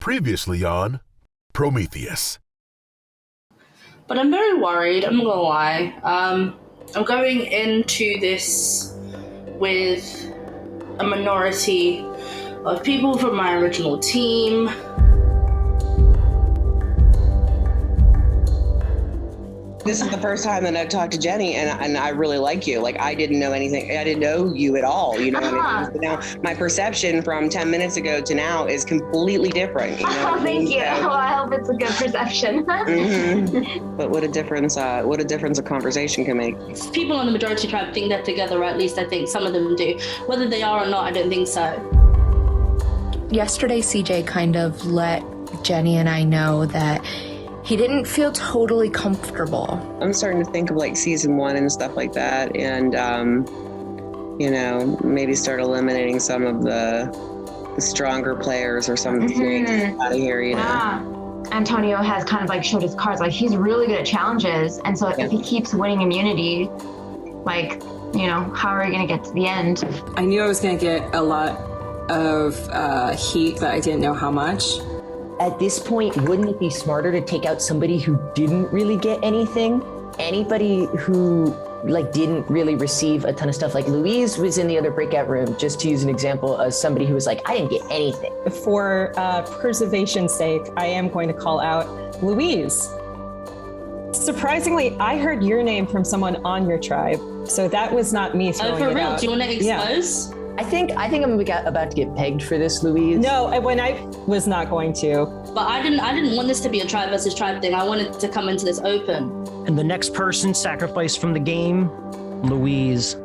Previously on Prometheus. But I'm very worried, I'm not gonna lie. I'm going into this with a minority of people from my original team. This is the first time that I've talked to Jenny, and I really like you. Like, I didn't know anything. I didn't know you at all. You know what I mean? But now my perception from 10 minutes ago to now is completely different. You know Thank you. Well, I hope it's a good perception. But what a difference a conversation can make. People on the majority tribe think they're together, or at least I think some of them do. Whether they are or not, I don't think so. Yesterday, CJ kind of let Jenny and I know that he didn't feel totally comfortable. I'm starting to think of like season 1 and stuff like that, and you know, maybe start eliminating some of the stronger players or some of the things out of here. You know. Yeah. Antonio has kind of like showed his cards. Like, he's really good at challenges, and so if he keeps winning immunity, like, you know, how are we going to get to the end? I knew I was going to get a lot of heat, but I didn't know how much. At this point, wouldn't it be smarter to take out somebody who didn't really get anything? Anybody who didn't really receive a ton of stuff, like Louise was in the other breakout room, just to use an example of somebody who was like, I didn't get anything. For preservation's sake, I am going to call out Louise. Surprisingly, I heard your name from someone on your tribe, so that was not me throwing for it real? out. Do you want to expose? Yeah. I think I'm about to get pegged for this, Louise. No, when I was not going to. But I didn't want this to be a tribe versus tribe thing. I wanted to come into this open. And the next person sacrificed from the game, Louise.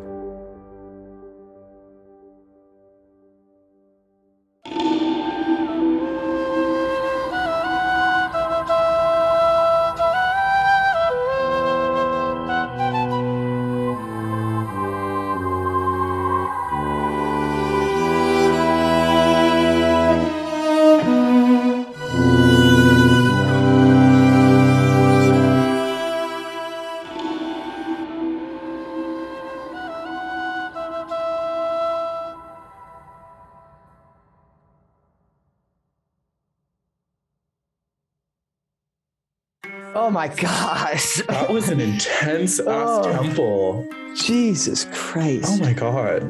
Oh my gosh. That was an intense ass temple. Jesus Christ. Oh my God.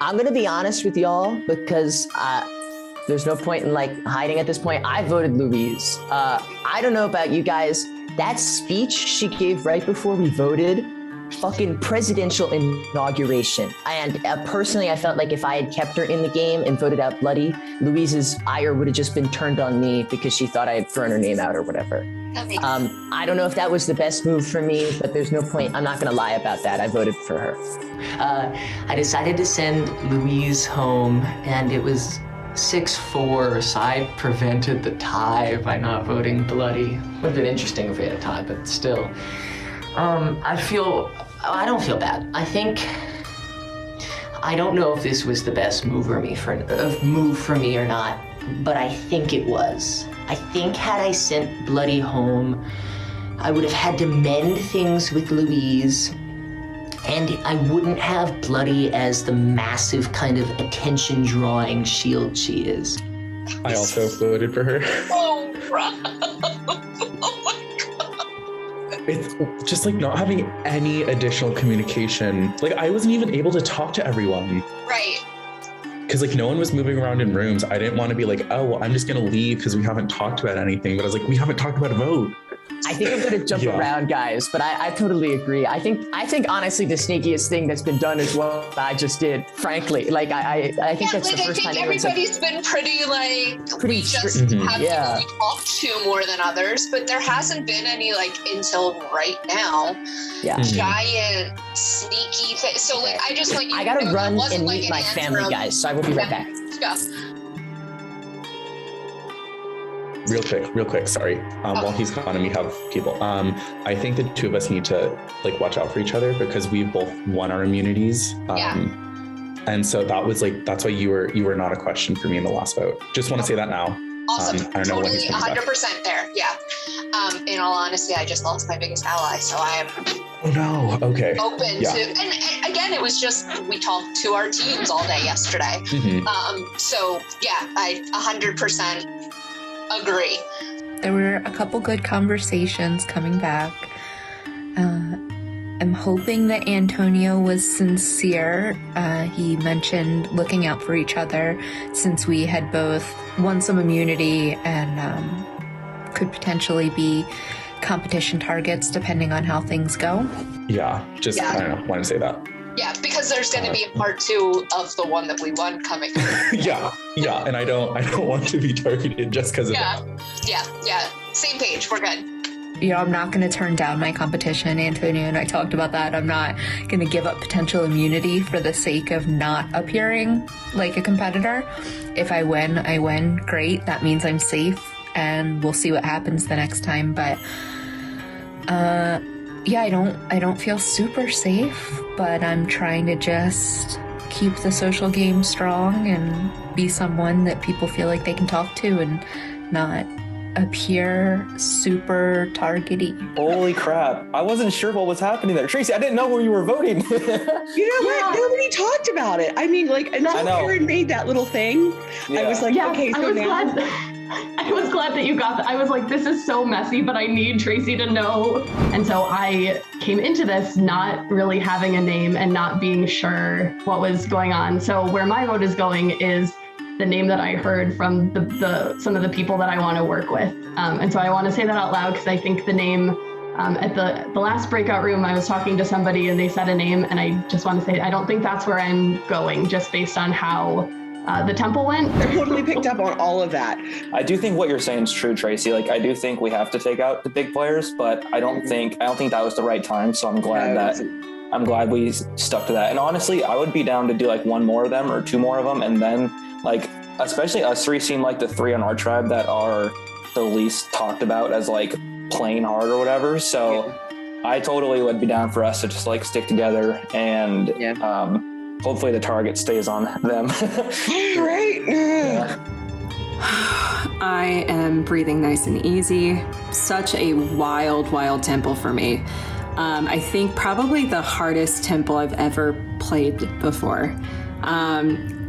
I'm going to be honest with y'all because there's no point in hiding at this point. I voted Louise. I don't know about you guys. That speech she gave right before we voted, fucking presidential inauguration. And personally, I felt like if I had kept her in the game and voted out Bloody, Louise's ire would have just been turned on me because she thought I had thrown her name out or whatever. I don't know if that was the best move for me, but there's no point. I'm not going to lie about that. I voted for her. I decided to send Louise home, and it was 6-4, so I prevented the tie by not voting Bloody. Would have been interesting if we had a tie, but still. I don't feel bad. I don't know if this was the best move for me or not, but I think it was. I think had I sent Bloody home, I would have had to mend things with Louise, and I wouldn't have Bloody as the massive kind of attention-drawing shield she is. I also voted for her. Oh, bro. It's just not having any additional communication. I wasn't even able to talk to everyone. Right. Because no one was moving around in rooms. I didn't want to be oh, well, I'm just going to leave because we haven't talked about anything. But I was we haven't talked about a vote. I think I'm going to jump around, guys, but I totally agree. I think honestly the sneakiest thing that's been done is what I just did, frankly. I think that's the first time. I think everybody's been pretty we just have people we talk to more than others, but there hasn't been any until right now. Yeah. Giant sneaky thing. So I just want you I gotta to know run and meet my family, guys, so I will be right back. Real quick, sorry. While he's gone and we have people, I think the two of us need to watch out for each other because we've both won our immunities. And so that was that's why you were not a question for me in the last vote. Just want to say that now. Awesome. I don't know when he's Totally coming back. 100% there. Yeah. In all honesty, I just lost my biggest ally, so I am Oh no. Okay. open Yeah. to. And again, it was just we talked to our teams all day yesterday. So yeah, I 100% agree. There were a couple good conversations coming back. I'm hoping that Antonio was sincere. He mentioned looking out for each other since we had both won some immunity and could potentially be competition targets depending on how things go. Yeah. Just I don't know. Want to say that. Yeah, because there's going to be a part 2 of the one that we won coming. Yeah. And I don't want to be targeted just because of that. Yeah. Same page. We're good. You know, I'm not going to turn down my competition. Antonio and I talked about that. I'm not going to give up potential immunity for the sake of not appearing like a competitor. If I win, I win. Great. That means I'm safe, and we'll see what happens the next time. But yeah, I don't feel super safe, but I'm trying to just keep the social game strong and be someone that people feel like they can talk to and not appear super targety. Holy crap. I wasn't sure what was happening there. Tracy, I didn't know where you were voting. You know what? Nobody talked about it. I mean, like, until Aaron made that little thing, I was like, okay, so now. I was glad that you got that. I was like, this is so messy, but I need Tracy to know. And so I came into this not really having a name and not being sure what was going on. So where my vote is going is the name that I heard from the some of the people that I want to work with. And so I want to say that out loud because I think the name at the last breakout room, I was talking to somebody and they said a name, and I just want to say I don't think that's where I'm going, just based on how the temple went. I totally picked up on all of that. I do think what you're saying is true, Tracy. Like, I do think we have to take out the big players, but I don't think that was the right time. So I'm glad I'm glad we stuck to that. And honestly, I would be down to do like one more of them or two more of them, and then like, especially us three seem like the three on our tribe that are the least talked about as like playing hard or whatever. So I totally would be down for us to just like stick together and hopefully the target stays on them. Right. I am breathing nice and easy. Such a wild temple for me. I think probably the hardest temple I've ever played before.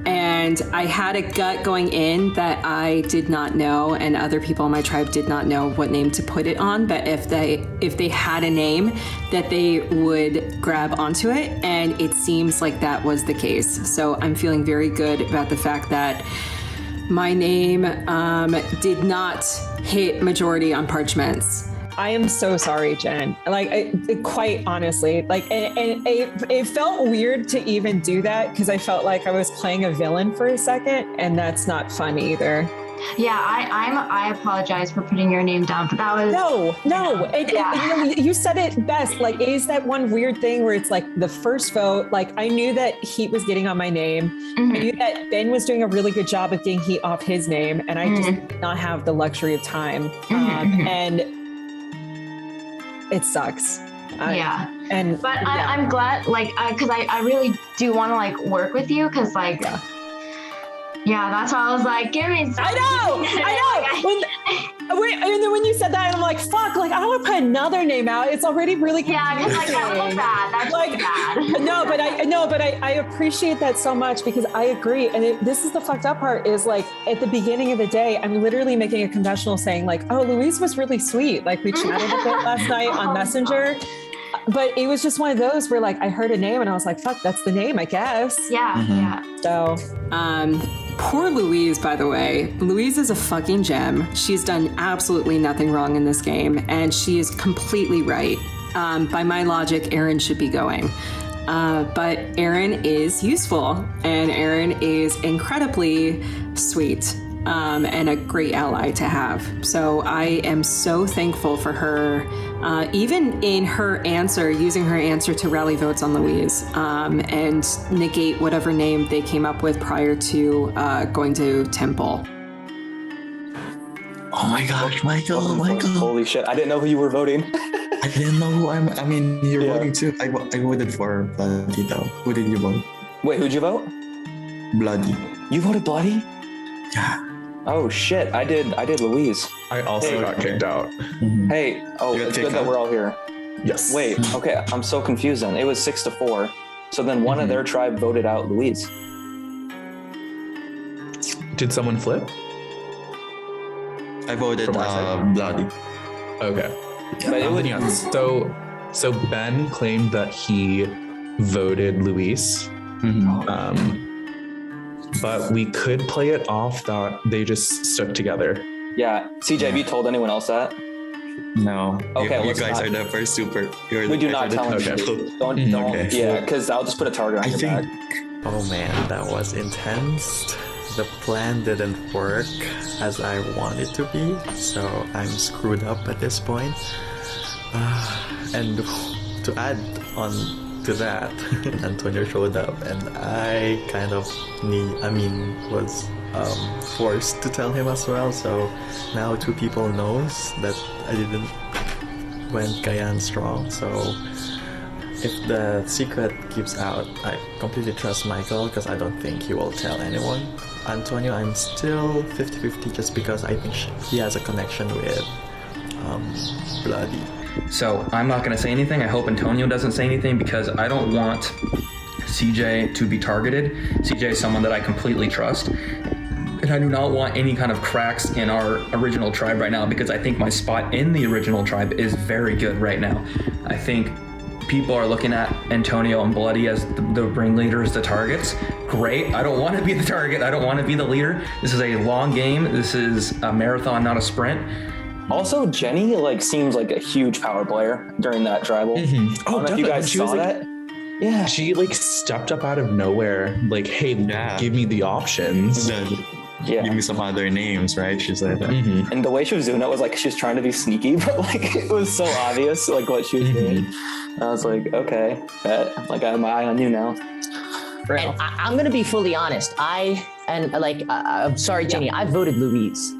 And I had a gut going in that I did not know, and other people in my tribe did not know what name to put it on. But if they had a name, that they would grab onto it, and it seems like that was the case. So I'm feeling very good about the fact that my name did not hit majority on parchments. I am so sorry, Jen. Like, quite honestly, like, and it felt weird to even do that because I felt like I was playing a villain for a second, and that's not fun either. Yeah, I apologize for putting your name down, but that was no. You said it best. Like, it is that one weird thing where it's like the first vote. Like, I knew that Heat was getting on my name. Mm-hmm. I knew that Ben was doing a really good job of getting Heat off his name, and I just did not have the luxury of time. And it sucks. I'm glad, like, because I really do want to like work with you, because like. Yeah, that's why I was like, give me something. I know. And then when you said that, I'm like, fuck, like, I don't want to put another name out. It's already really confusing. Yeah, because like, that was bad. That's like bad. But I appreciate that so much, because I agree. And this is the fucked up part, is like, at the beginning of the day, I'm literally making a confessional saying like, oh, Louise was really sweet. Like, we chatted a bit last night on Messenger. But it was just one of those where like I heard a name and I was like, fuck, that's the name, I guess. Yeah. So poor Louise, by the way. Louise is a fucking gem. She's done absolutely nothing wrong in this game, and she is completely right. By my logic, ERON should be going. But ERON is useful, and ERON is incredibly sweet. And a great ally to have. So I am so thankful for her, even in her answer, using her answer to rally votes on Louise, and negate whatever name they came up with prior to going to Temple. Oh my gosh, Michael. Holy shit, I didn't know who you were voting. I didn't know who you're voting too. I voted for Bloody though. Who did you vote? Wait, who'd you vote? Bloody. You voted Bloody? Yeah. Oh shit! I did Louise. I also got kicked out. Hey, it's good that we're all here. Yes. Wait. Okay, I'm so confused. Then it was 6-4. So then one of their tribe voted out Louise. Did someone flip? I voted Bloody. Okay. Yeah, But it was, so Ben claimed that he voted Luis. But we could play it off that they just stuck together. Yeah. CJ, have you told anyone else that? No. Okay, you guys are the first super. We do not tell him. Don't. Okay. Yeah, because I'll just put a target on your back. Oh man, that was intense. The plan didn't work as I wanted to be, so I'm screwed up at this point. And to add on to that, Antonio showed up, and I kind of was forced to tell him as well. So now 2 people knows that I didn't went GAIAN strong. So if the secret keeps out, I completely trust Michael because I don't think he will tell anyone. Antonio, I'm still 50-50 just because I think he has a connection with Bloody. So I'm not going to say anything. I hope Antonio doesn't say anything because I don't want CJ to be targeted. CJ is someone that I completely trust. And I do not want any kind of cracks in our original tribe right now because I think my spot in the original tribe is very good right now. I think people are looking at Antonio and Bloody as the ringleaders, the targets. Great. I don't want to be the target. I don't want to be the leader. This is a long game. This is a marathon, not a sprint. Also, Jenny seems like a huge power player during that tribal. I don't know if you guys saw that. Yeah, she stepped up out of nowhere. Hey, give me the options. Yeah. Give me some other names, right? She said that. And the way she was doing it was she was trying to be sneaky, but it was so obvious what she was doing. And I was like, okay, I have my eye on you now. And I'm gonna be fully honest. I'm sorry, Jenny. I voted Louise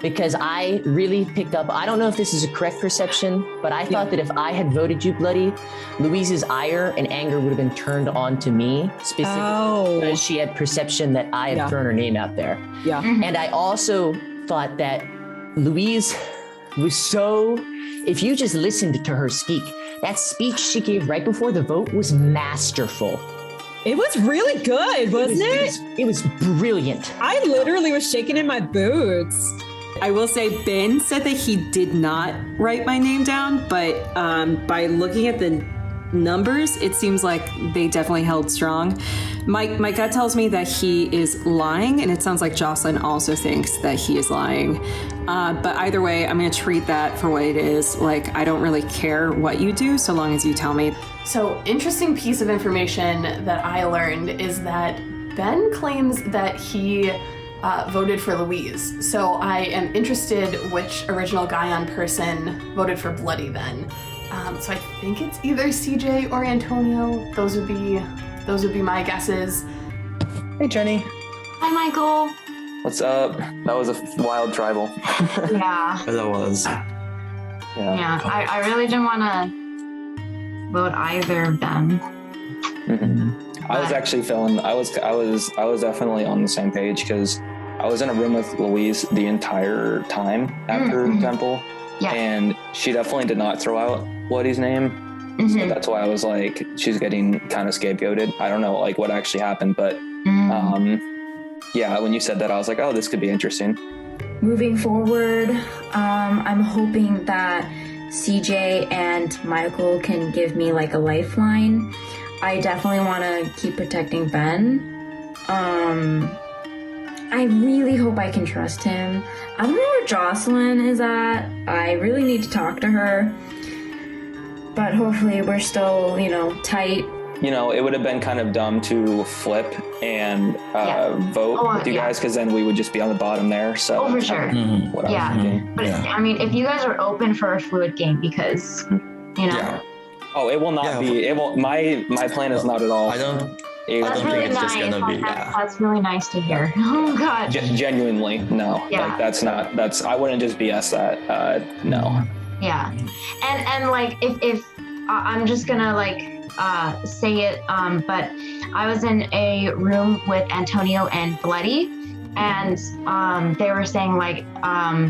because I really picked up. I don't know if this is a correct perception, but I thought that if I had voted you, Bloody, Louise's ire and anger would have been turned on to me specifically because she had perception that I had thrown her name out there. Yeah. And I also thought that Louise was so. If you just listened to her speak, that speech she gave right before the vote was masterful. It was really good, wasn't it? It was brilliant. I literally was shaking in my boots. I will say Ben said that he did not write my name down, but by looking at the numbers, it seems like they definitely held strong. My gut tells me that he is lying, and it sounds like Jocelyn also thinks that he is lying. But either way, I'm going to treat that for what it is. I don't really care what you do so long as you tell me. So, interesting piece of information that I learned is that Ben claims that he voted for Louise. So I am interested which original GAIAN person voted for Bloody then. So I think it's either CJ or Antonio. Those would be my guesses. Hey, Jenny. Hi, Michael. What's up? That was a wild tribal. Yeah. That was. Yeah. I really didn't want to vote either of them. I was actually feeling. I was definitely on the same page because I was in a room with Louise the entire time after Temple, and she definitely did not throw out Bloody's name. So that's why I was she's getting kind of scapegoated. I don't know what actually happened, but when you said that, I was like, oh, this could be interesting. Moving forward, I'm hoping that CJ and Michael can give me a lifeline. I definitely want to keep protecting Ben. I really hope I can trust him. I don't know where Jocelyn is at. I really need to talk to her. But hopefully we're still, tight. It would have been kind of dumb to flip and vote with you guys because then we would just be on the bottom there. So for sure. What I was thinking. But if you guys are open for a fluid game because, Oh, it will not be. It will. My plan is not at all. I don't think it's just gonna be. That's really nice to hear. Oh God. Genuinely, no. Yeah. That's not. That's. I wouldn't just BS that. No. Yeah, and if I'm just gonna say it, but I was in a room with Antonio and Bloody, and they were saying like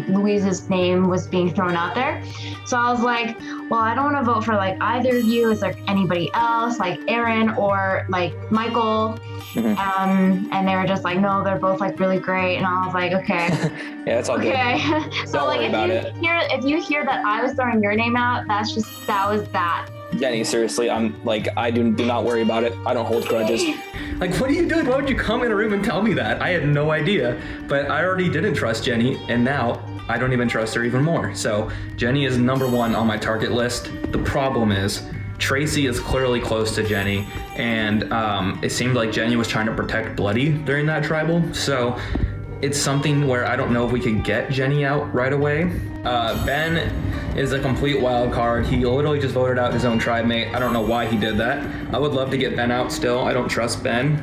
Louise's name was being thrown out there. So I was like, well, I don't want to vote for like either of you. Is there anybody else, like Aaron or like Michael? And they were just like, no, they're both like really great. And I was like, okay. Yeah, it's all good. Okay. So Don't like worry about it. if you hear that I was throwing your name out, that was that. Jenny, seriously, I'm like, I do not worry about it. I don't hold grudges. Like, what are you doing? Why would you come in a room and tell me that? I had no idea. But I already didn't trust Jenny, and now I don't even trust her even more. So Jenny is number one on my target list. The problem is Tracy is clearly close to Jenny, and it seemed like Jenny was trying to protect Bloody during that tribal. So it's something where I don't know if we could get Jenny out right away. Ben is a complete wild card. He literally just voted out his own tribe mate. I don't know why he did that. I would love to get Ben out still. I don't trust Ben,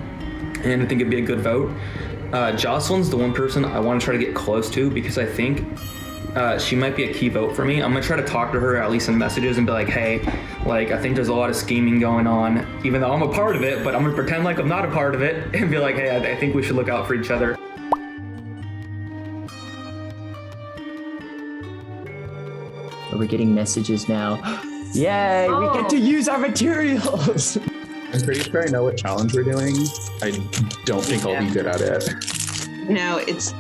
and I think it'd be a good vote. Jocelyn's the one person I want to try to get close to because I think she might be a key vote for me. I'm gonna try to talk to her at least in messages and be like, hey, like I think there's a lot of scheming going on, even though I'm a part of it, but I'm gonna pretend like I'm not a part of it and be like, hey, I think we should look out for each other. We're getting messages now. Yay, we get to use our materials. I'm pretty sure I know what challenge we're doing. I don't think I'll be good at it. No, it's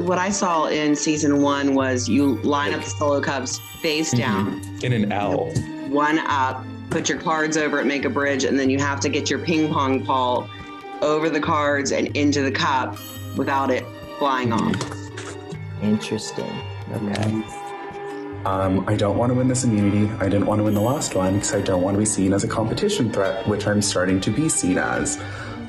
what I saw in season 1 was you line up the solo cups face down. In an L. One up, put your cards over it, make a bridge, and then you have to get your ping pong ball over the cards and into the cup without it flying off. Interesting. Okay. I don't want to win this immunity. I didn't want to win the last one because I don't want to be seen as a competition threat, which I'm starting to be seen as.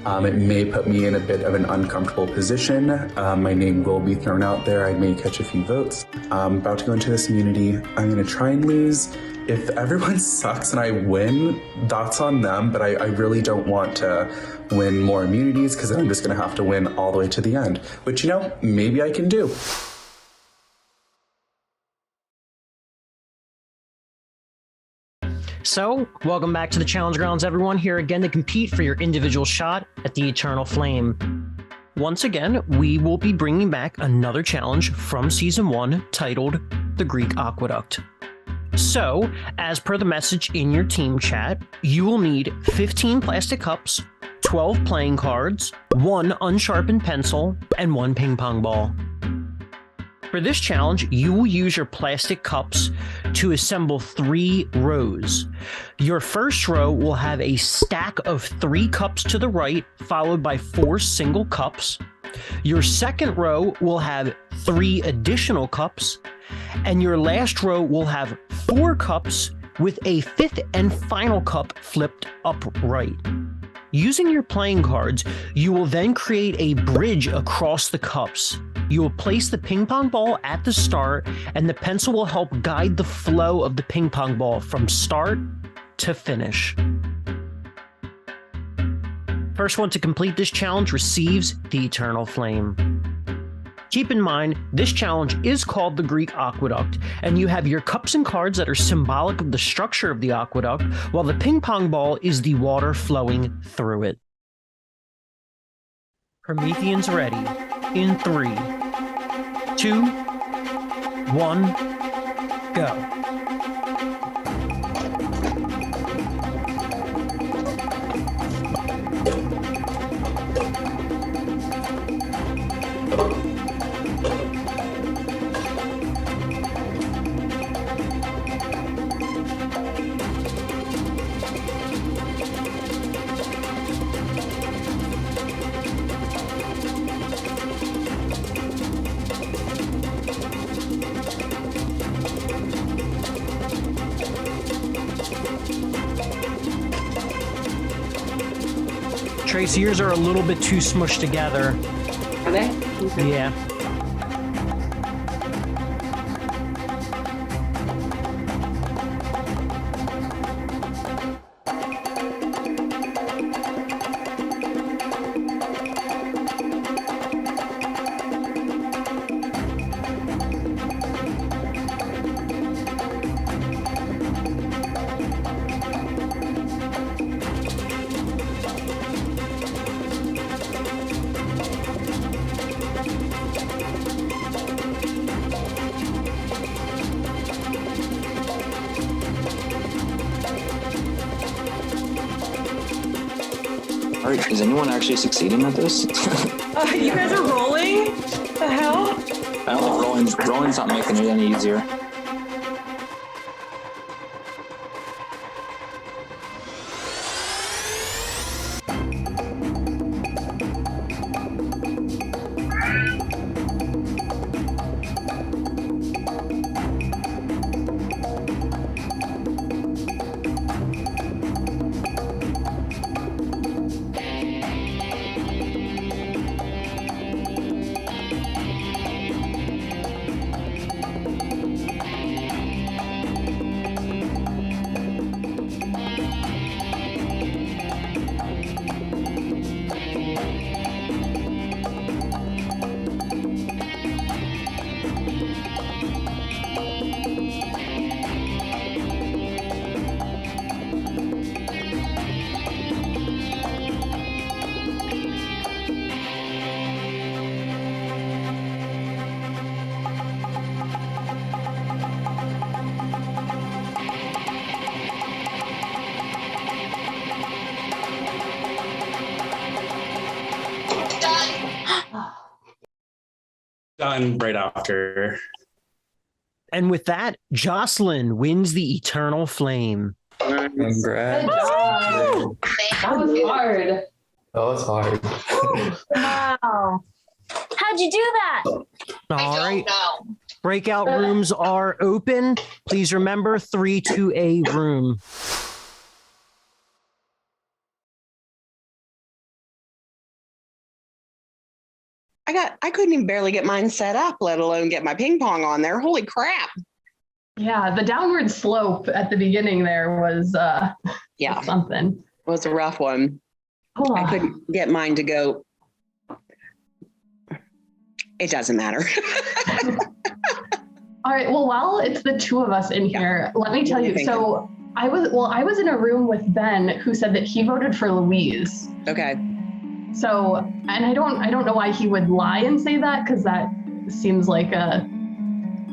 It may put me in a bit of an uncomfortable position. My name will be thrown out there. I may catch a few votes. I'm about to go into this immunity. I'm going to try and lose. If everyone sucks and I win, that's on them, but I really don't want to win more immunities because then I'm just going to have to win all the way to the end, which, you know, maybe I can do. So, welcome back to the Challenge Grounds, everyone. Here again to compete for your individual shot at the Eternal Flame. Once again, we will be bringing back another challenge from Season 1 titled The Greek Aqueduct. So, as per the message in your team chat, you will need 15 plastic cups, 12 playing cards, 1 unsharpened pencil, and 1 ping pong ball. For this challenge, you will use your plastic cups to assemble 3 rows. Your first row will have a stack of 3 cups to the right, followed by 4 single cups. Your second row will have 3 additional cups, and your last row will have 4 cups with a 5th and final cup flipped upright. Using your playing cards, you will then create a bridge across the cups. You will place the ping pong ball at the start, and the pencil will help guide the flow of the ping pong ball from start to finish. First one to complete this challenge receives the Eternal Flame. Keep in mind, this challenge is called the Greek Aqueduct, and you have your cups and cards that are symbolic of the structure of the aqueduct, while the ping pong ball is the water flowing through it. Prometheans ready. In 3, 2, 1, go. Tracy, yours are a little bit too smushed together. Are they? Okay. Yeah. Is anyone actually succeeding at this? You guys are rolling? The hell? I don't think rolling's not making it any easier. Done right after. And with that, Jocelyn wins the Eternal Flame. Congrats. That was hard. That was hard. Wow. How'd you do that? All right. Breakout rooms are open. Please remember 3-2A room. I couldn't even barely get mine set up, let alone get my ping pong on there. Holy crap. Yeah, the downward slope at the beginning there was was something. It was a rough one. Oh. I couldn't get mine to go. It doesn't matter. All right, well, while it's the two of us in here, let me tell you. So I was in a room with Ben who said that he voted for Louise. Okay. So, and I don't know why he would lie and say that, because that seems like a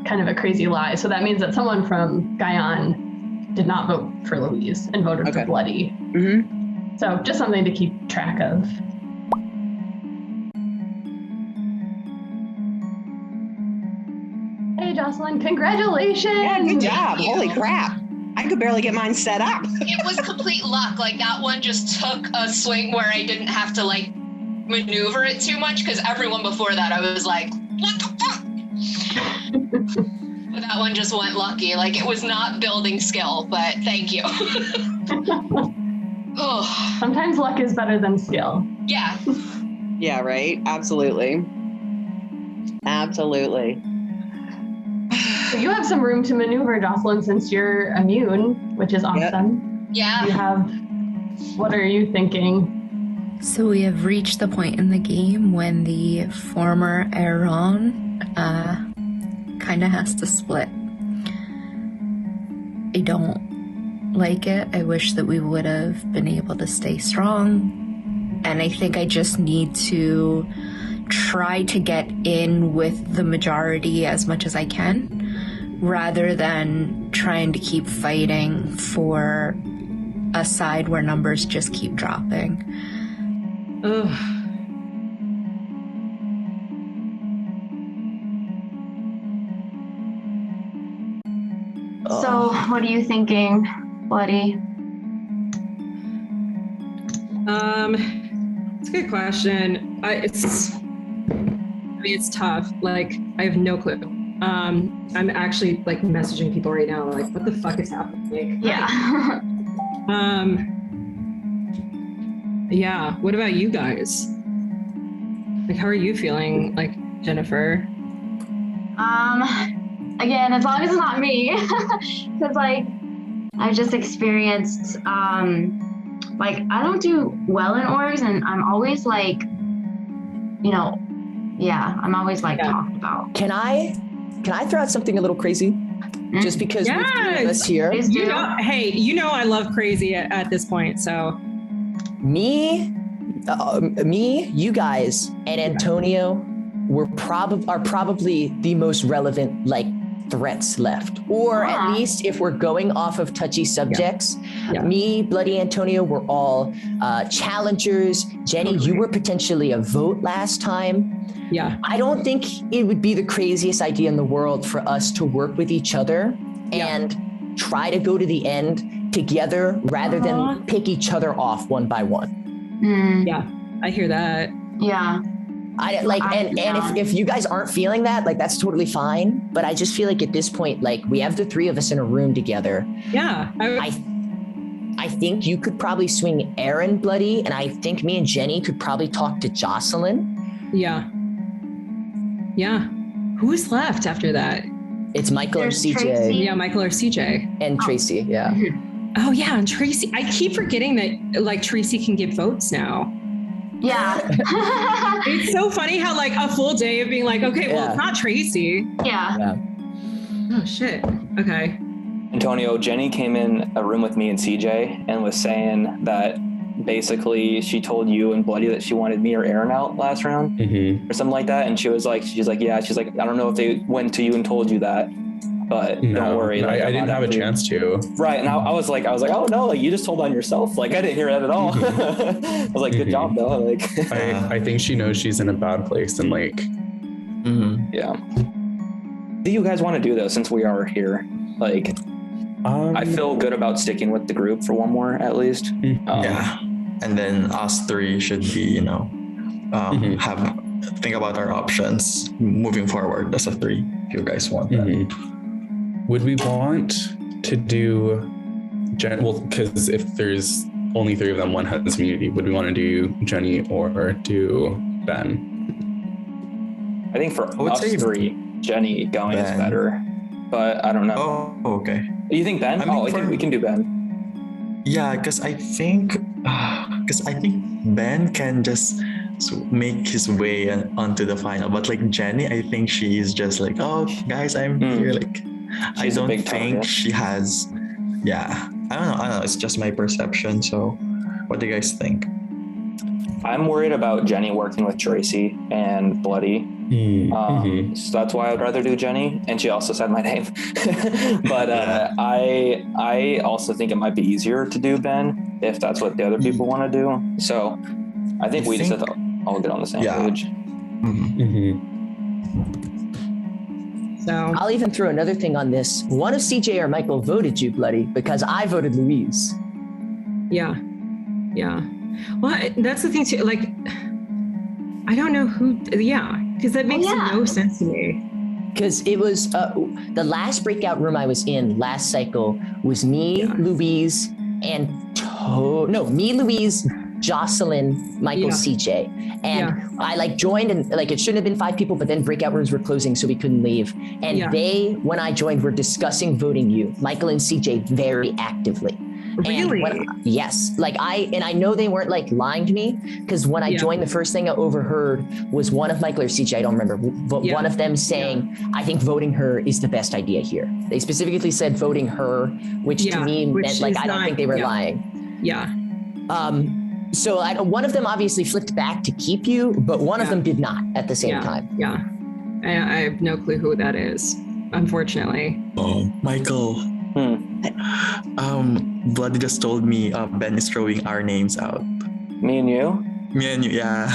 kind of a crazy lie. So that means that someone from GAIAN did not vote for Louise and voted for Bloody. Mm-hmm. So just something to keep track of. Hey, Jocelyn, congratulations! Yeah, good job. Holy crap. I could barely get mine set up. It was complete luck. Like, that one just took a swing where I didn't have to, like, maneuver it too much, because everyone before that I was like, what the fuck? But that one just went lucky. Like, it was not building skill, but thank you. Oh. Sometimes luck is better than skill. Yeah. Yeah, right? Absolutely. Absolutely. So you have some room to maneuver, Jocelyn, since you're immune, which is awesome. Yeah. You have, what are you thinking? So we have reached the point in the game when the former ERON kind of has to split. I don't like it. I wish that we would have been able to stay strong. And I think I just need to try to get in with the majority as much as I can, rather than trying to keep fighting for a side where numbers just keep dropping. Ugh. So, what are you thinking, Bloody? It's a good question. It's tough. Like, I have no clue. I'm actually like messaging people right now, like, what the fuck is happening? Yeah. Yeah. What about you guys? Like, how are you feeling, like, Jennifer? Again, as long as it's not me, because like I've just experienced, like I don't do well in orgs, and I'm always like, I'm always like talked about. Can I throw out something a little crazy? Just because we've three of us here. I love crazy at this point. So me, you guys, and Antonio are probably the most relevant, like, threats left. Or at least if we're going off of touchy subjects, me, Bloody Antonio, were all challengers. Jenny, you were potentially a vote last time. Yeah. I don't think it would be the craziest idea in the world for us to work with each other and try to go to the end together rather than pick each other off one by one. Yeah, I hear that. Yeah. I like, and if you guys aren't feeling that, like, that's totally fine. But I just feel like at this point, like, we have the three of us in a room together. Yeah. I think you could probably swing ERON, Bloody, and I think me and Jenny could probably talk to Jocelyn. Yeah. Yeah. Who's left after that? It's Michael or CJ. Tracy. Yeah, Michael or CJ. And Tracy, yeah. Oh, yeah, and Tracy. I keep forgetting that, like, Tracy can get votes now. Yeah. It's so funny how, like, a full day of being like, okay, well, it's not Tracy. Yeah. Oh, shit. Okay. Antonio, Jenny came in a room with me and CJ and was saying that basically she told you and Bloody that she wanted me or ERON out last round or something like that. And she's like, I don't know if they went to you and told you that, but don't worry. No, like, I didn't have a chance to. Right. And I was like, oh no, like you just told on yourself. Like I didn't hear that at all. I was like, good job though. Like, I think she knows she's in a bad place and like, yeah. What do you guys want to do though, since we are here? Like, I feel good about sticking with the group for one more at least. Yeah. And then us three should be, think about our options moving forward as a three, if you guys want that. Would we want to do, because if there's only three of them, one has immunity, would we want to do Jenny or do Ben? I think for us three, Jenny going is better, but I don't know. Oh, okay. You think Ben? I think we can do Ben. Yeah, because I think Ben can just make his way onto the final, but like Jenny, I think she's just like, oh guys, I'm here. Like, I don't think she has. Yeah, I don't know. It's just my perception. So, what do you guys think? I'm worried about Jenny working with Tracy and Bloody. So that's why I'd rather do Jenny. And she also said my name. But I also think it might be easier to do Ben if that's what the other people want to do. So I think we just have to all get on the same page. So I'll even throw another thing on this. One of CJ or Michael voted you, Bloody, because I voted Louise. Yeah. Well, that's the thing too. Like, I don't know who. Yeah, because that makes no sense to me. Because it was the last breakout room I was in last cycle was me, Louise, and me, Louise, Jocelyn, Michael, CJ. And I like joined and like it shouldn't have been 5 people, but then breakout rooms were closing, so we couldn't leave. And they, when I joined, were discussing voting you, Michael and CJ, very actively. Really? Yes. Like I know they weren't like lying to me, because when I joined, the first thing I overheard was one of Michael or CJ, I don't remember, but one of them saying, I think voting her is the best idea here. They specifically said voting her, which to me meant like, I don't think they were lying. Yeah. So one of them obviously flipped back to keep you, but one of them did not at the same time. Yeah. I have no clue who that is, unfortunately. Oh, Michael. Bloody just told me Ben is throwing our names out. Me and you? Me and you, yeah.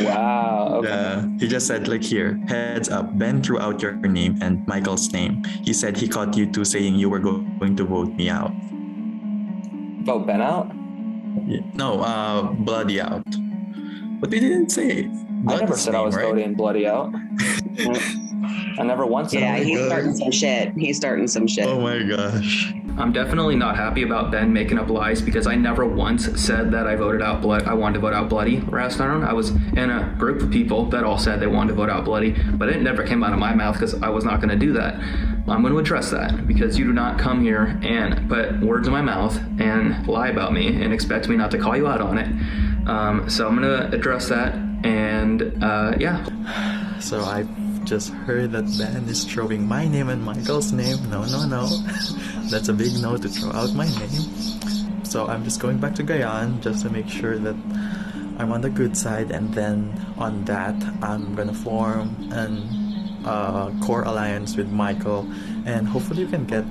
Wow. Okay. Yeah. He just said, like, here, heads up, Ben threw out your name and Michael's name. He said he caught you two saying you were going to vote me out. Vote Ben out? Yeah. No, Bloody out. But they didn't say. I never said I was voting Bloody out. I never once said he's starting some shit. Oh my gosh. I'm definitely not happy about Ben making up lies, because I never once said that I wanted to vote out Bloody last round. I was in a group of people that all said they wanted to vote out Bloody, but it never came out of my mouth because I was not going to do that. I'm going to address that, because you do not come here and put words in my mouth and lie about me and expect me not to call you out on it. So I'm going to address that, and So I've just heard that Ben is throwing my name and Michael's name. No. That's a big no to throw out my name. So I'm just going back to GAIAN just to make sure that I'm on the good side, and then on that I'm gonna form an a core alliance with Michael, and hopefully you can get.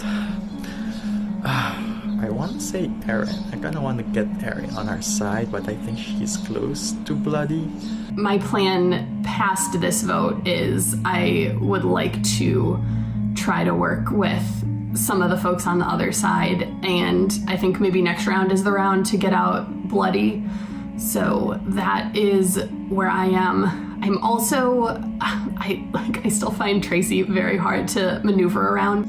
I want to say Erin. I kind of want to get Erin on our side, but I think she's close to Bloody. My plan past this vote is I would like to try to work with some of the folks on the other side, and I think maybe next round is the round to get out Bloody. So that is where I am. I'm also, I still find Tracy very hard to maneuver around.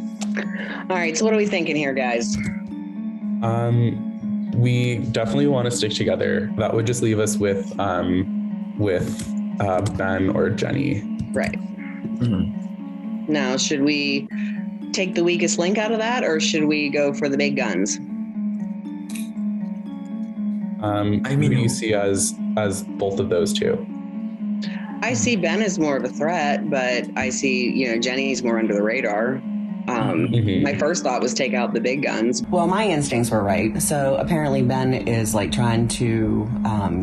All right, so what are we thinking here, guys? We definitely want to stick together. That would just leave us with Ben or Jenny. Right. Mm-hmm. Now, should we take the weakest link out of that, or should we go for the big guns? I mean, you see as both of those two. I see Ben as more of a threat, but I see, Jenny's more under the radar. My first thought was take out the big guns. Well, my instincts were right. So apparently Ben is like trying to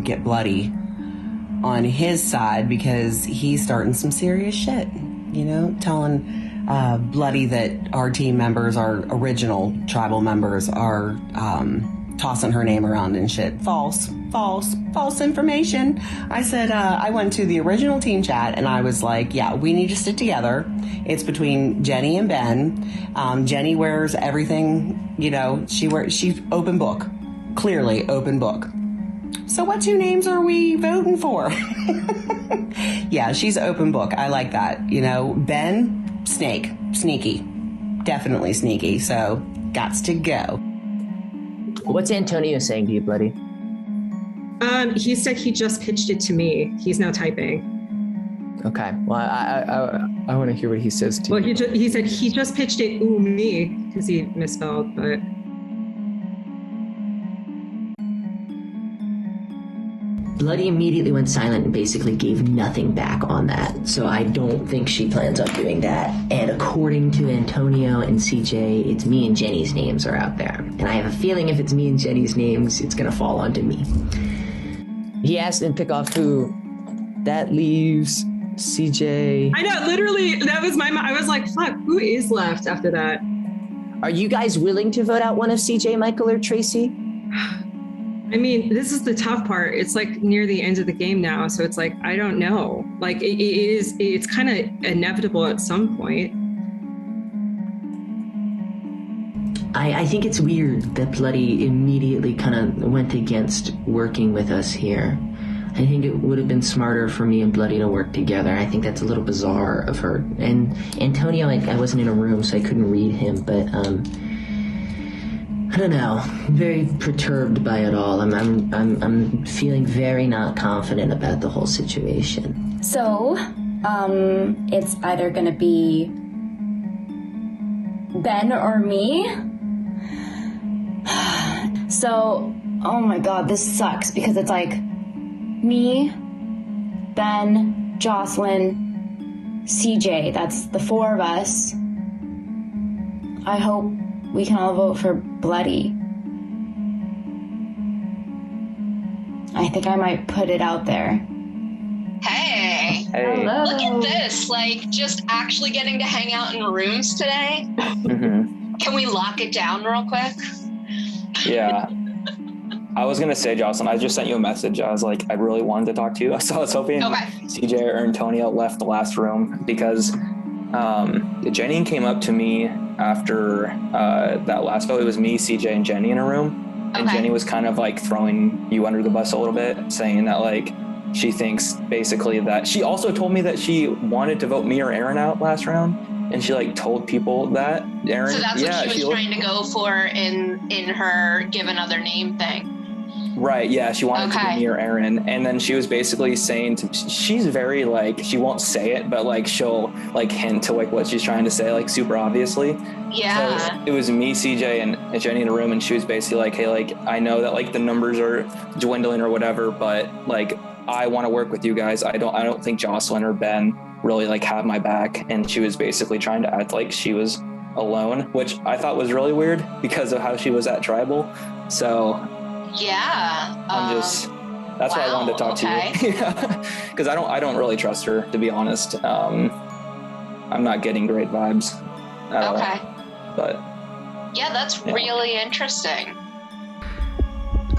get Bloody on his side because he's starting some serious shit, telling Bloody that our team members, our original tribal members, are tossing her name around and shit. False information. I said, I went to the original team chat and I was like, yeah, we need to stick together. It's between Jenny and Ben. Jenny wears everything, she's open book, clearly open book. So what two names are we voting for? Yeah, she's open book. I like that. Ben, sneaky, definitely sneaky. So gots to go. What's Antonio saying to you, Bloody? He said he just pitched it to me. He's now typing. Okay. Well, I want to hear what he says to you. Well, he said he just pitched it, me, because he misspelled, but... Bloody immediately went silent and basically gave nothing back on that. So I don't think she plans on doing that. And according to Antonio and CJ, it's me and Jenny's names are out there. And I have a feeling if it's me and Jenny's names, it's going to fall onto me. He asked and pick off who. That leaves CJ. I know, literally, that was my mind. I was like, fuck, who is left after that? Are you guys willing to vote out one of CJ, Michael, or Tracy? I mean, this is the tough part. It's like near the end of the game now. So it's like, I don't know. Like it's kind of inevitable at some point. I think it's weird that Bloody immediately kind of went against working with us here. I think it would have been smarter for me and Bloody to work together. I think that's a little bizarre of her. And Antonio, I wasn't in a room, so I couldn't read him, but I don't know. I'm very perturbed by it all. I'm feeling very not confident about the whole situation. So, it's either gonna be Ben or me. So, oh my god, this sucks because it's like me, Ben, Jocelyn, CJ. That's the four of us. I hope we can all vote for Bloody. I think I might put it out there. Hey. Hello. Look at this, just actually getting to hang out in rooms today. Mm-hmm. Can we lock it down real quick? Yeah. I was going to say, Jocelyn, I just sent you a message. I was like, I really wanted to talk to you. So I was hoping CJ or Antonio left the last room because Jenny came up to me after that last vote. It was me, CJ, and Jenny in a room. And Jenny was kind of throwing you under the bus a little bit, saying that she thinks basically that she also told me that she wanted to vote me or Erin out last round. And she told people that Erin. So that's what she was trying to go for in her give another name thing. Right, yeah, she wanted to be near Erin, and then she was basically saying she's very she won't say it, but she'll hint to what she's trying to say super obviously. Yeah. So it was me, CJ, and Jenny in a room, and she was basically hey, I know that the numbers are dwindling or whatever, but I want to work with you guys. I don't think Jocelyn or Ben really have my back, and she was basically trying to act like she was alone, which I thought was really weird because of how she was at Tribal. So. Yeah. That's why I wanted to talk to you. Because I don't really trust her, to be honest. I'm not getting great vibes at all. But yeah, that's really interesting.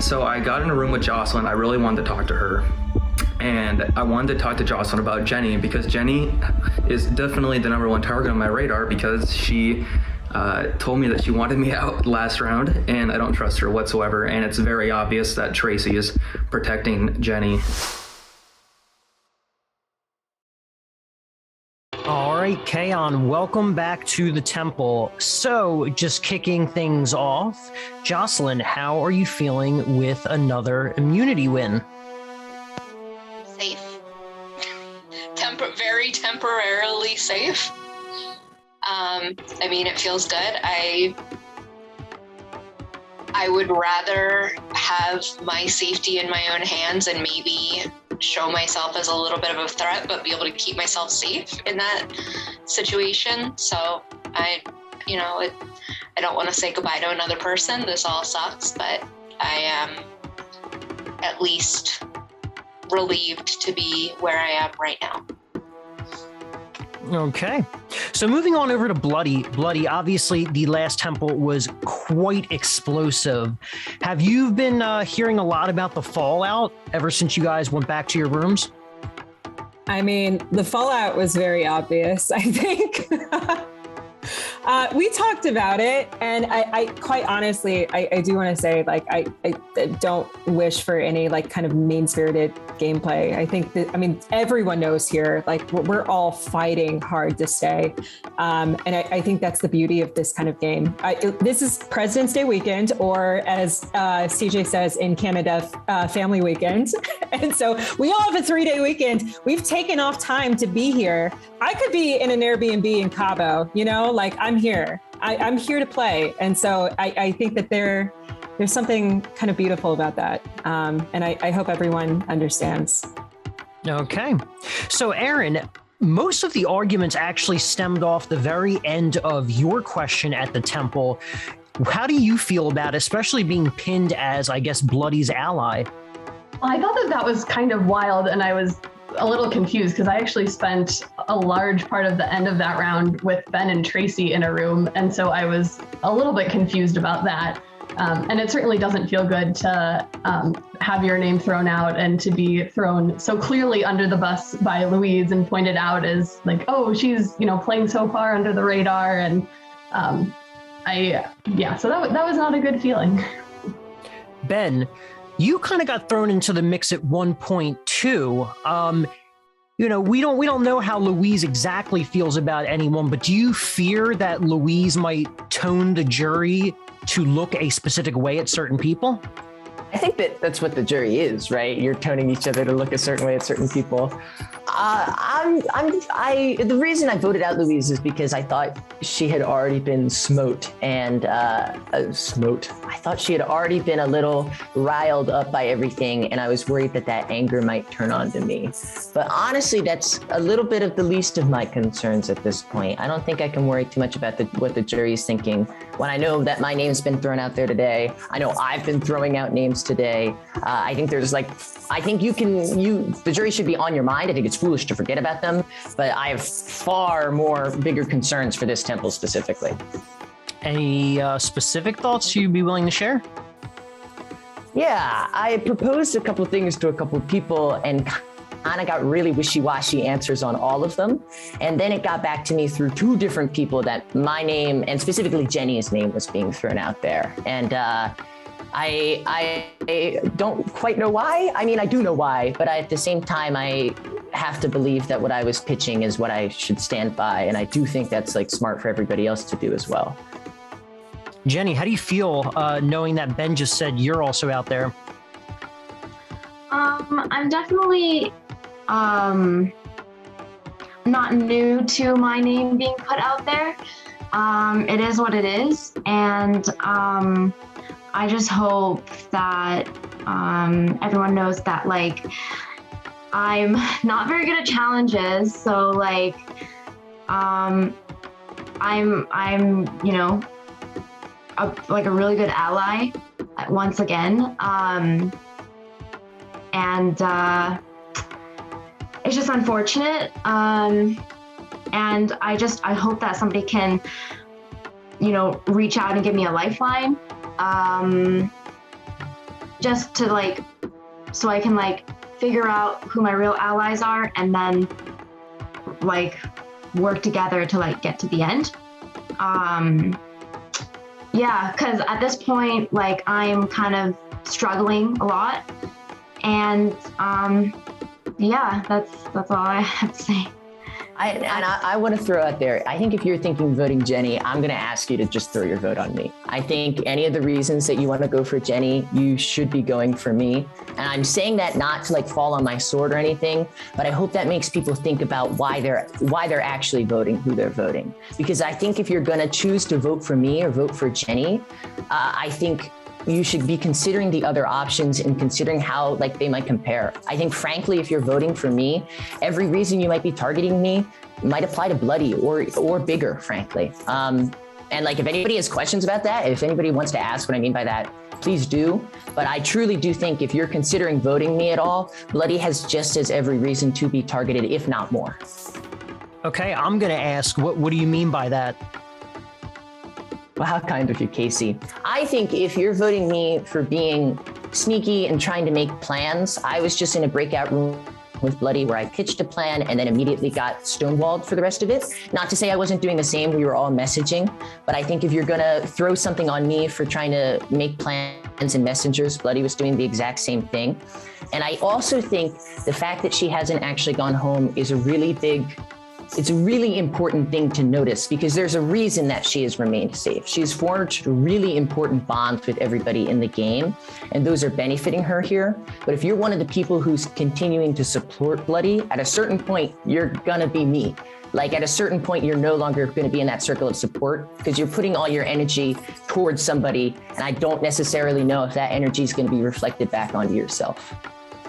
So I got in a room with Jocelyn. I really wanted to talk to her. And I wanted to talk to Jocelyn about Jenny, because Jenny is definitely the number one target on my radar, because she told me that she wanted me out last round, and I don't trust her whatsoever. And it's very obvious that Tracy is protecting Jenny. All right, CHAON, welcome back to the temple. So, just kicking things off, Jocelyn, how are you feeling with another immunity win? Safe. Very temporarily safe. I mean, it feels good. I would rather have my safety in my own hands and maybe show myself as a little bit of a threat, but be able to keep myself safe in that situation. So I don't want to say goodbye to another person. This all sucks, but I am at least relieved to be where I am right now. Okay, so moving on over to Bloody. Bloody, obviously the last temple was quite explosive. Have you been hearing a lot about the fallout ever since you guys went back to your rooms? I mean, the fallout was very obvious, I think. We talked about it, and I quite honestly, I do want to say, like, I don't wish for any like kind of mean-spirited gameplay. I think that, I mean, everyone knows here, like, we're all fighting hard to stay. And I think that's the beauty of this kind of game. This is President's Day weekend, or as CJ says in Canada, family weekend. And so we all have a 3-day weekend. We've taken off time to be here. I could be in an Airbnb in Cabo, you know, like, I'm here. I'm here to play. And so I think that there's something kind of beautiful about that. And I hope everyone understands. Okay. So Aaron, most of the arguments actually stemmed off the very end of your question at the temple. How do you feel about it, especially being pinned as, I guess, Bloody's ally? Well, I thought that was kind of wild, and I was a little confused because I actually spent a large part of the end of that round with Ben and Tracy in a room, and so I was a little bit confused about that. And it certainly doesn't feel good to have your name thrown out and to be thrown so clearly under the bus by Louise and pointed out as like, oh, she's, you know, playing so far under the radar. And so that was not a good feeling. Ben, you kind of got thrown into the mix at one point too. You know, we don't know how Louise exactly feels about anyone, but do you fear that Louise might tone the jury to look a specific way at certain people? I think that's what the jury is, right? You're toning each other to look a certain way at certain people. The reason I voted out Louise is because I thought she had already been smote and smote. I thought she had already been a little riled up by everything, and I was worried that anger might turn on to me. But honestly, that's a little bit of the least of my concerns at this point. I don't think I can worry too much about what the jury is thinking when I know that my name's been thrown out there today. I know I've been throwing out names today. I think the jury should be on your mind. I think it's foolish to forget about them, but I have far more bigger concerns for this temple specifically. Any specific thoughts you'd be willing to share? Yeah, I proposed a couple of things to a couple of people and kind of got really wishy-washy answers on all of them. And then it got back to me through 2 different people that my name, and specifically Jenny's name, was being thrown out there. And I don't quite know why. I mean, I do know why, but at the same time, I have to believe that what I was pitching is what I should stand by. And I do think that's like smart for everybody else to do as well. Jenny, how do you feel knowing that Ben just said you're also out there? I'm definitely not new to my name being put out there. It is what it is. And I just hope that everyone knows that, like, I'm not very good at challenges. So, like, I'm you know, a really good ally once again. And it's just unfortunate. And And I hope that somebody can, reach out and give me a lifeline. Just to so I can figure out who my real allies are and then work together to get to the end. Yeah, because at this point, I'm kind of struggling a lot. And yeah, that's all I have to say. I want to throw out there, I think if you're thinking voting Jenny, I'm going to ask you to just throw your vote on me. I think any of the reasons that you want to go for Jenny, you should be going for me. And I'm saying that not to fall on my sword or anything, but I hope that makes people think about why they're actually voting who they're voting. Because I think if you're going to choose to vote for me or vote for Jenny, I think you should be considering the other options and considering how they might compare. I think frankly, if you're voting for me, every reason you might be targeting me might apply to Bloody or bigger, frankly. And if anybody has questions about that, if anybody wants to ask what I mean by that, please do. But I truly do think if you're considering voting me at all, Bloody has just as every reason to be targeted, if not more. Okay, I'm gonna ask, what do you mean by that? Well, how kind of you, Casey. I think if you're voting me for being sneaky and trying to make plans, I was just in a breakout room with Bloody where I pitched a plan and then immediately got stonewalled for the rest of it. Not to say I wasn't doing the same, we were all messaging, but I think if you're gonna throw something on me for trying to make plans and messengers, Bloody was doing the exact same thing. And I also think the fact that she hasn't actually gone home is it's a really important thing to notice because there's a reason that she has remained safe. She's forged really important bonds with everybody in the game, and those are benefiting her here. But if you're one of the people who's continuing to support Bloody, at a certain point, you're gonna be me. At a certain point, you're no longer gonna be in that circle of support because you're putting all your energy towards somebody, and I don't necessarily know if that energy is gonna be reflected back onto yourself.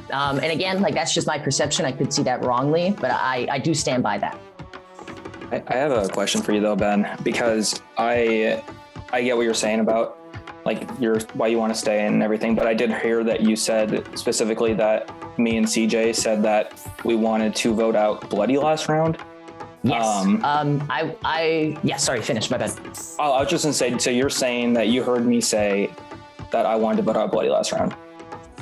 And again, that's just my perception. I could see that wrongly, but I do stand by that. I have a question for you though, Ben, because I get what you're saying about why you want to stay and everything, but I did hear that you said specifically that me and CJ said that we wanted to vote out Bloody last round. Yes. Sorry, finish, my bad. I was just gonna say, so you're saying that you heard me say that I wanted to vote out Bloody last round?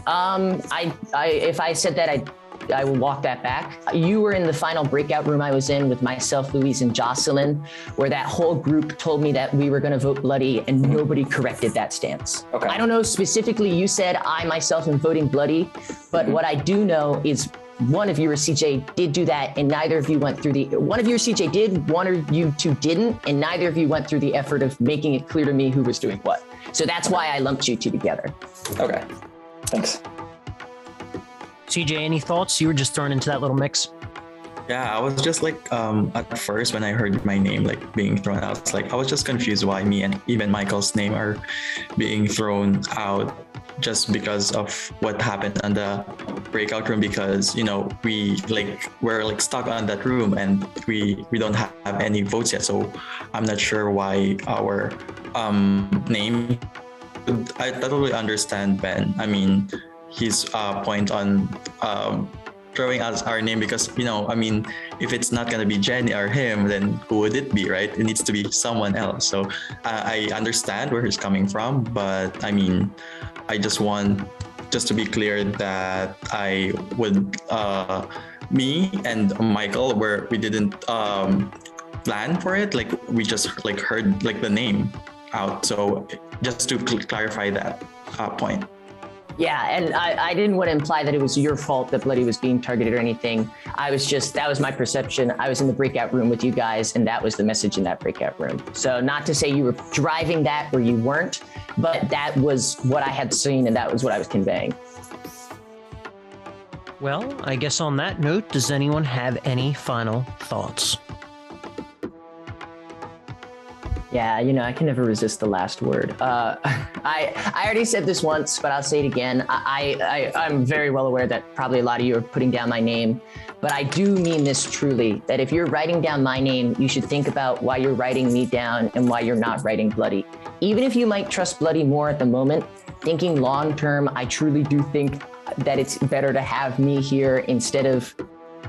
If I said that, I will walk that back. You were in the final breakout room I was in with myself, Louise, and Jocelyn, where that whole group told me that we were going to vote Bloody and nobody corrected that stance. Okay. I don't know specifically, you said I myself am voting Bloody, but what I do know is one of you or CJ did do that and neither of you went through one of you or CJ did, one of you two didn't, and neither of you went through the effort of making it clear to me who was doing what. So that's why I lumped you two together. Okay, thanks. CJ, any thoughts? You were just thrown into that little mix. Yeah, I was just at first when I heard my name being thrown out, I was just confused why me and even Michael's name are being thrown out just because of what happened in the breakout room, because we're stuck on that room and we don't have any votes yet. So I'm not sure why our name. I totally understand Ben. I mean, his point on throwing out our name because, if it's not going to be Jenny or him, then who would it be, right? It needs to be someone else. So I understand where he's coming from, but I just want to be clear that I would, me and Michael, where we didn't plan for it, we just heard the name out. So just to clarify that point. Yeah, and I didn't want to imply that it was your fault that Bloody was being targeted or anything. That was my perception. I was in the breakout room with you guys, and that was the message in that breakout room. So not to say you were driving that or you weren't, but that was what I had seen, and that was what I was conveying. Well, I guess on that note, does anyone have any final thoughts? Yeah, I can never resist the last word. I already said this once, but I'll say it again. I'm very well aware that probably a lot of you are putting down my name, but I do mean this truly, that if you're writing down my name, you should think about why you're writing me down and why you're not writing Bloody. Even if you might trust Bloody more at the moment, thinking long term, I truly do think that it's better to have me here instead of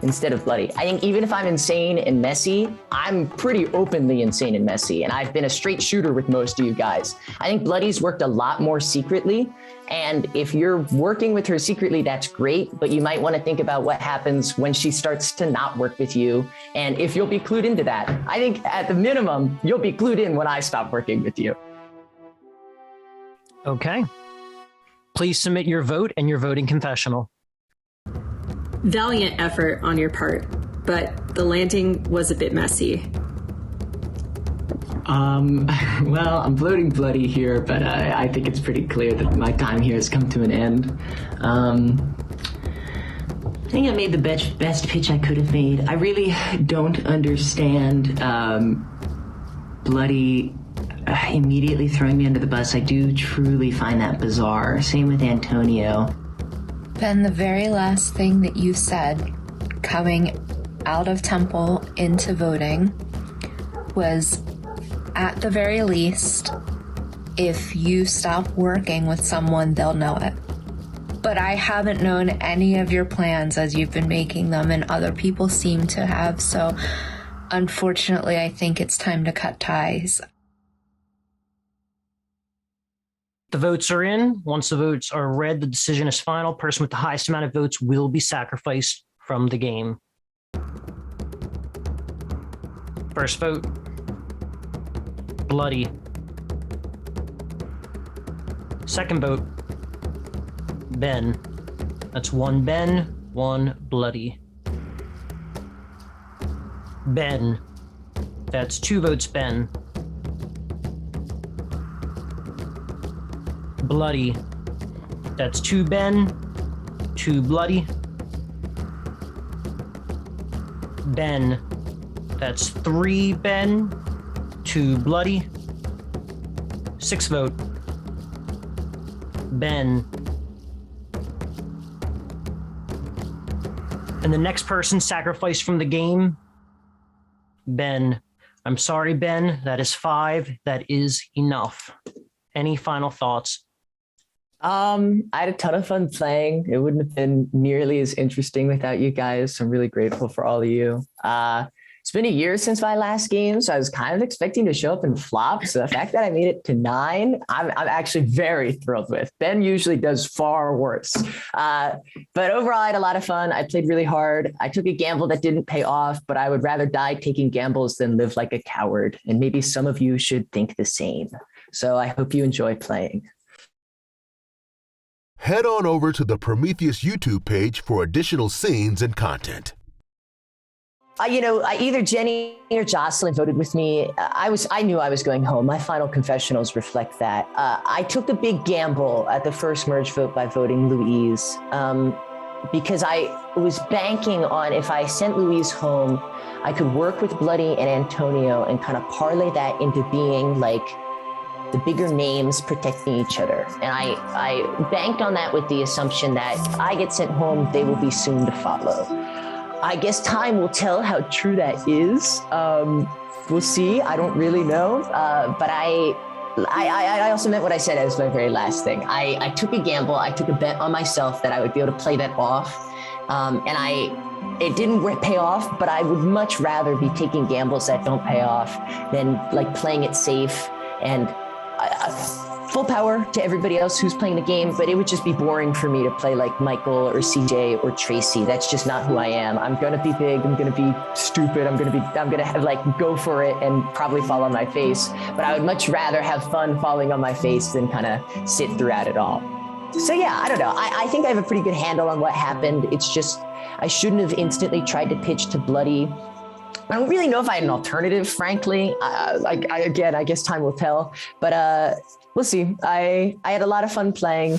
instead of Bloody. I think even if I'm insane and messy, I'm pretty openly insane and messy, and I've been a straight shooter with most of you guys. I think Bloody's worked a lot more secretly, and if you're working with her secretly, that's great, but you might want to think about what happens when she starts to not work with you, and if you'll be clued into that. I think at the minimum, you'll be clued in when I stop working with you. Okay. Please submit your vote and your voting confessional. Valiant effort on your part, but the landing was a bit messy. Well, I'm voting Bloody here, but I think it's pretty clear that my time here has come to an end. I think I made the best pitch I could have made. I really don't understand Bloody immediately throwing me under the bus. I do truly find that bizarre. Same with Antonio. Ben, the very last thing that you said coming out of Temple into voting was, at the very least, if you stop working with someone, they'll know it. But I haven't known any of your plans as you've been making them, and other people seem to have, so unfortunately, I think it's time to cut ties. The votes are in. Once the votes are read, the decision is final. Person with the highest amount of votes will be sacrificed from the game. First vote, Bloody. Second vote, Ben. That's 1 Ben, 1 Bloody. Ben. That's 2 votes Ben. Bloody. That's 2 Ben, 2 Bloody. Ben. That's 3 Ben, 2 Bloody. 6 vote. Ben. And the next person sacrificed from the game, Ben. I'm sorry, Ben. That is 5. That is enough. Any final thoughts? I had a ton of fun playing. It wouldn't have been nearly as interesting without you guys. I'm really grateful for all of you. It's been a year since my last game, so I was kind of expecting to show up and flop. So the fact that I made it to 9, I'm actually very thrilled with. Ben usually does far worse. But overall, I had a lot of fun. I played really hard. I took a gamble that didn't pay off, but I would rather die taking gambles than live like a coward. And maybe some of you should think the same. So I hope you enjoy playing. Head on over to the Prometheus YouTube page for additional scenes and content. Either Jenny or Jocelyn voted with me. I knew I was going home. My final confessionals reflect that. I took a big gamble at the first merge vote by voting Louise because I was banking on if I sent Louise home, I could work with Bloody and Antonio and kind of parlay that into being like the bigger names protecting each other. And I banked on that with the assumption that I get sent home, they will be soon to follow. I guess time will tell how true that is. We'll see. I don't really know. But I also meant what I said as my very last thing. I took a gamble. I took a bet on myself that I would be able to play that off. It didn't pay off, but I would much rather be taking gambles that don't pay off than like playing it safe and full power to everybody else who's playing the game, but it would just be boring for me to play like Michael or CJ or Tracy. That's just not who I am. I'm gonna be big, I'm gonna be stupid, I'm gonna have like go for it and probably fall on my face. But I would much rather have fun falling on my face than kind of sit throughout it all. So yeah, I don't know. I think I have a pretty good handle on what happened. It's just, I shouldn't have instantly tried to pitch to Bloody. I don't really know if I had an alternative, frankly. Again, I guess time will tell, but we'll see. I had a lot of fun playing.